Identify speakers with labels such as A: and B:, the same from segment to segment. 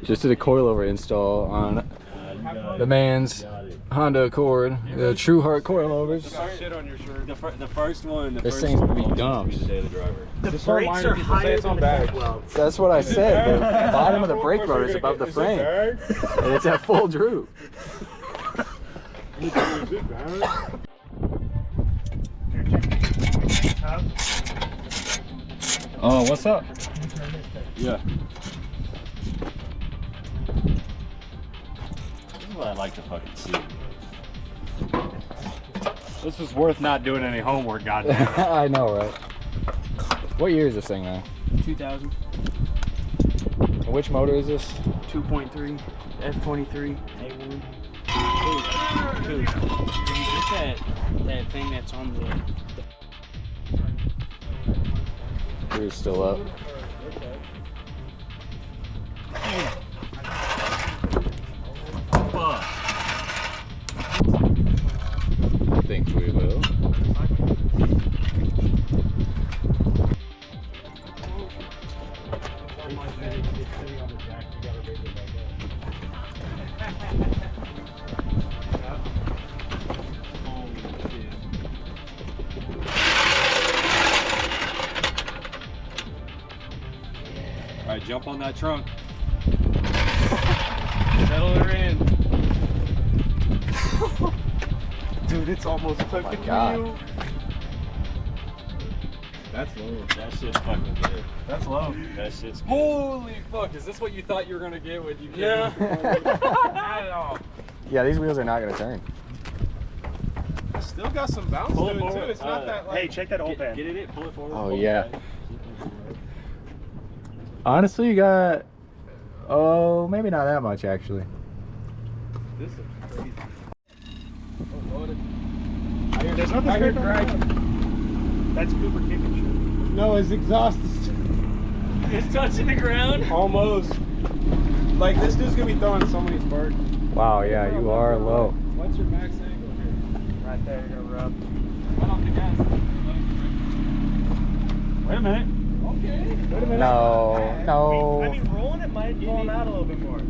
A: Just did a coilover install on the man's Honda Accord, the TruHart coilovers.
B: The first one.
A: This thing's gonna be dumb.
C: The brakes are higher than the back weld.
A: That's what I said. The bottom of the brake rotor is above the frame, and it's at full droop. Oh, what's up?
B: Yeah. This is what I like to fucking see. This was worth not doing any homework, goddamn.
A: I know, right? What year is this thing now?
C: 2000.
A: Which motor is this?
C: 2.3 F23 A1. Dude, just that thing that's on the.
A: Rear's still up. I think we will.
B: All right, jump on that trunk.
C: Settle her in. Dude, it's almost tucked into you.
B: That's low. That shit's fucking good.
C: That's low.
B: That shit's good.
D: Holy fuck, is this what you thought you were gonna get when you came?
C: Yeah.
D: Not at all.
A: Yeah, these wheels are not gonna turn.
D: Still got some bounce to it too. It's not that like.
C: Hey, check that old pad.
B: Get in it, pull it forward.
A: Oh,
B: pull it
A: yeah.
B: back.
A: Honestly, you got, oh, maybe not that much actually.
D: This is crazy.
C: There's nothing
D: I hear
C: scraping. That's Cooper kicking shit.
D: No, his exhaust is
C: It's touching the ground.
D: almost. Like this dude's gonna be throwing so many sparks.
A: Wow, yeah, you are low.
D: What's your max angle here?
C: Right there, you're gonna rub.
D: Right off the gas.
C: Wait a minute.
D: Okay.
C: Wait a minute.
A: No,
C: I
A: no.
C: mean, rolling it might pull him out a little bit more.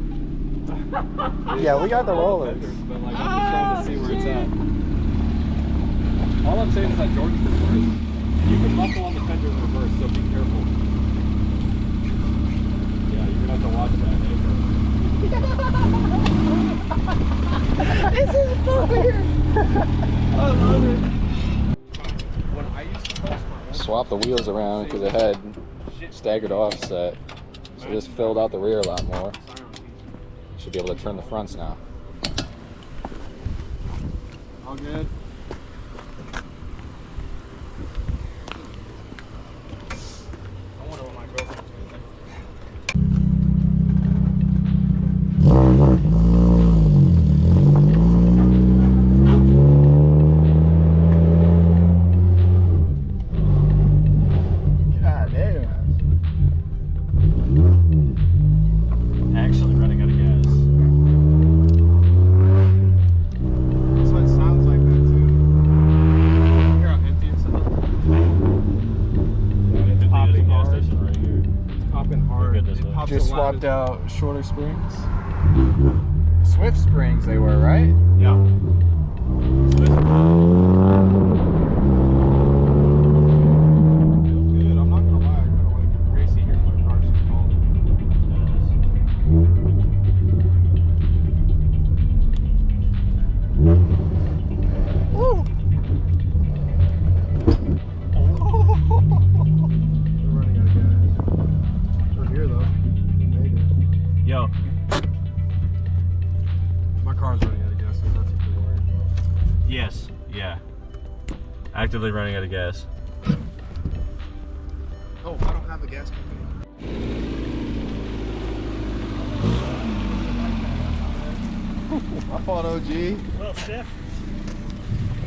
A: Yeah, we got the rollers.
D: But like I'm just trying to see where it's at. All I'm saying is that Jordan's reverse. You can buckle on the fender in reverse, so be careful. Yeah, you're gonna have to watch that.
A: This is weird.
D: I love it. When I used to post my
A: Swap the wheels around because it had staggered offset, so this filled out the rear a lot more. Should be able to turn the fronts now.
D: all good. I wonder what my girlfriend's gonna think.
A: God damn.
B: Actually running out of gas.
D: That's what it sounds like that too. Hear how empty it's at?
B: It's
D: popping
B: gas
D: hard.
B: station right here.
D: It's popping hard.
B: Look at this
D: It
B: one.
D: pops
A: Just
D: a lot
A: swapped
D: of-
A: out shorter springs. Swift springs they were, right?
B: Yeah.
D: Feels good. I'm not gonna lie. I kind of want to get racy here when my car's so cold.
A: Woo!
D: We're running out of gas. We're here though. We made it.
B: Yo.
D: My car's running out of gas, so that's what we're worried about.
B: Yes. Yeah. Actively running out of gas.
D: Oh, I don't have a gas company. My fault, OG.
C: Little stiff.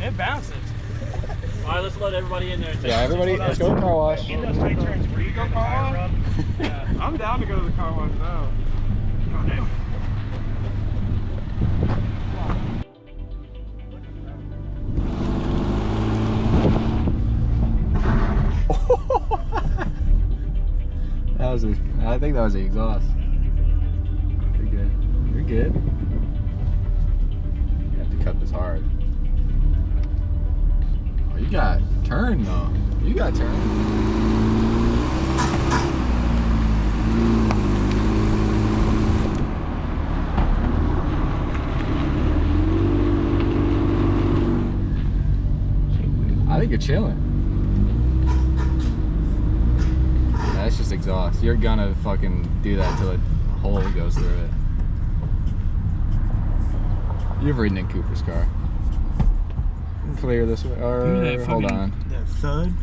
C: It bounces.
B: All right, let's let everybody in there.
A: Yeah, everybody, let's go to the car wash.
C: In those tight turns where you go car rub.
D: Yeah, I'm down to go to the car wash now.
A: That was I think that was the exhaust. good. You have to cut this hard. Oh, you got turn though. You got turn. I think you're chilling. That's just exhaust. You're gonna fucking do that till a hole goes through it. You've ridden in Cooper's car. Clear this way. Or hold on.
C: That thud.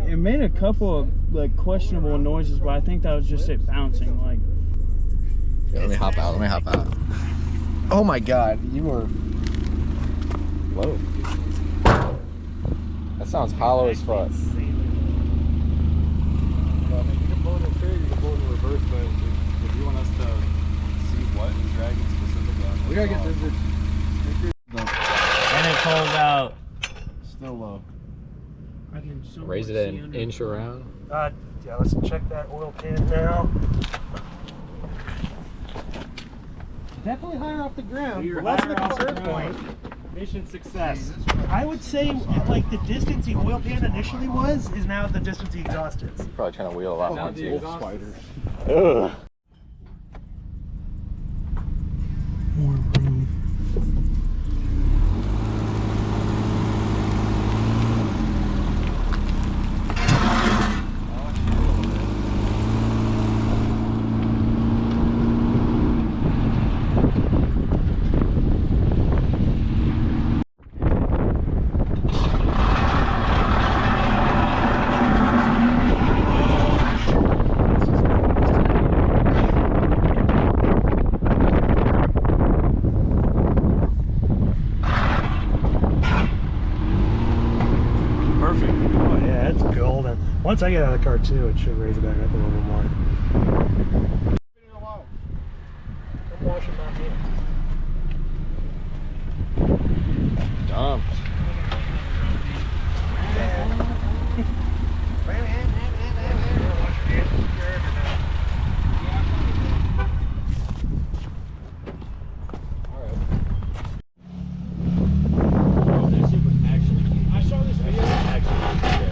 C: It made a couple of like questionable noises, but I think that was just it bouncing. Like,
A: Yeah, let me hop out. Let me hop out. Oh my god, you were low. That sounds hollow as fuck.
D: Well, I mean, you can pull it in straight, you can pull it in reverse, but if you want us to see what is dragging specifically,
A: We gotta get this.
C: and it pulls out.
A: Still low.
C: I can somewhat
A: Raise it
C: see
A: an
C: under-
A: inch around.
C: Yeah, let's check that oil pan now. Definitely higher off the ground.
D: You're
C: Well, that's the
D: higher off the
C: concern
D: ground.
C: point.
D: Mission success.
C: I would say like the distance the oil pan initially was is now the distance the exhaust is.
A: Probably trying to wheel a lot more
D: the
A: too.
D: exhaust.
A: Ugh.
C: More room. Once I get out of the car too, it should raise it back up a little bit more. I'm washing my hands.
A: Dumped.
D: I saw this video.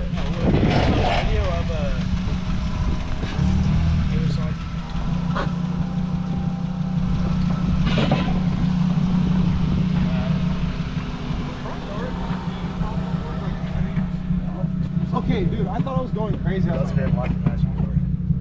D: Okay, dude, I thought I was going crazy. I was